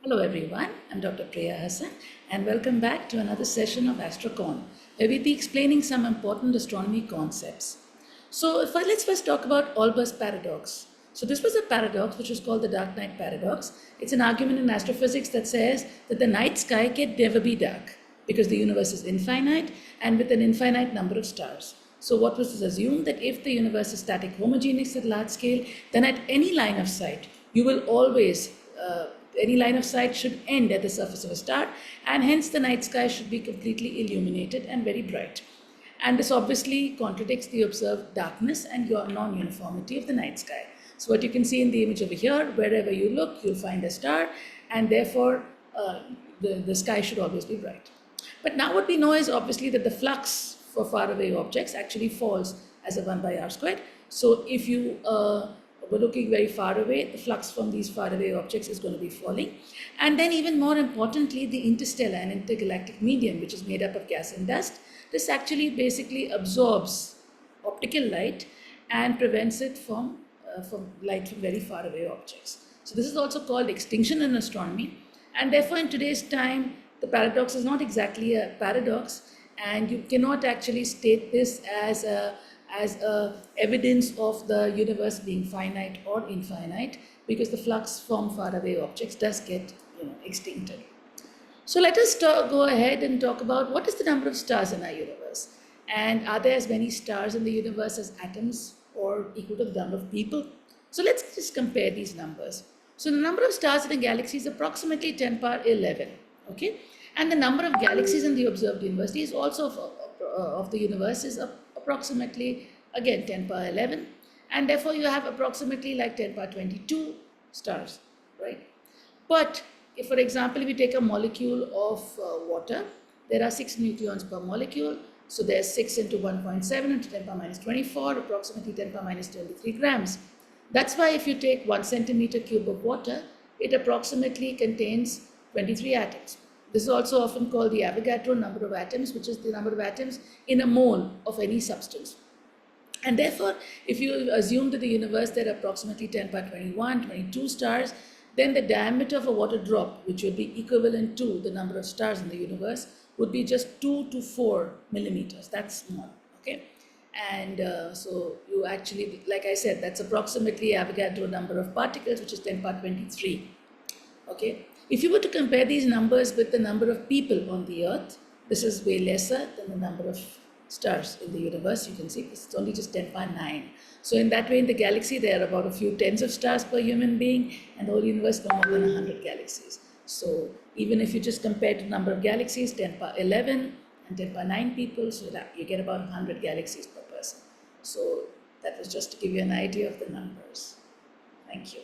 Hello everyone, I'm Dr. Priya Hassan and welcome back to another session of AstroCon where we'll be explaining some important astronomy concepts. So let's first talk about Olber's paradox. So this was a paradox which was called the dark night paradox. It's an argument in astrophysics that says that the night sky can never be dark because the universe is infinite and with an infinite number of stars. So what was assumed that if the universe is static homogeneous at large scale, then at any line of sight, you will always any line of sight should end at the surface of a star, and hence the night sky should be completely illuminated and very bright. And this obviously contradicts the observed darkness and your non-uniformity of the night sky. So what you can see in the image over here, wherever you look, you'll find a star, and therefore the sky should always be bright. But now what we know is obviously that the flux for faraway objects actually falls as a 1 by r squared. So if you we're looking very far away, the flux from these faraway objects is going to be falling. And then even more importantly, the interstellar and intergalactic medium, which is made up of gas and dust, this actually basically absorbs optical light and prevents it from light from very far away objects. So this is also called extinction in astronomy. And therefore in today's time, the paradox is not exactly a paradox, and you cannot actually state this as evidence of the universe being finite or infinite, because the flux from faraway objects does get extincted. So let us go ahead and talk about what is the number of stars in our universe, and are there as many stars in the universe as atoms or equal to the number of people? So let's just compare these numbers. So the number of stars in a galaxy is approximately 10 power 11, okay? And the number of galaxies in the observed universe is also of the universe is approximately again 10 power 11, and therefore you have approximately like 10 power 22 stars, right? But if, for example, if you take a molecule of water, there are 6 nucleons per molecule, so there's 6 into 1.7 into 10 power minus 24, approximately 10 power minus 23 grams. That's why if you take 1 centimeter cube of water, it approximately contains 23 atoms. This is also often called the Avogadro number of atoms, which is the number of atoms in a mole of any substance. And therefore, if you assume that the universe there are approximately 10 power 21, 22 stars, then the diameter of a water drop, which would be equivalent to the number of stars in the universe, would be just 2 to 4 millimeters. That's small, okay? And so you actually, like I said, that's approximately Avogadro number of particles, which is 10 power 23, okay? If you were to compare these numbers with the number of people on the earth, this is way lesser than the number of stars in the universe. You can see it's only just 10 power 9. So in that way, in the galaxy, there are about a few tens of stars per human being, and the whole universe no more than 100 galaxies. So even if you just compare the number of galaxies, 10 power 11 and 10 power 9 people, so that you get about 100 galaxies per person. So that was just to give you an idea of the numbers. Thank you.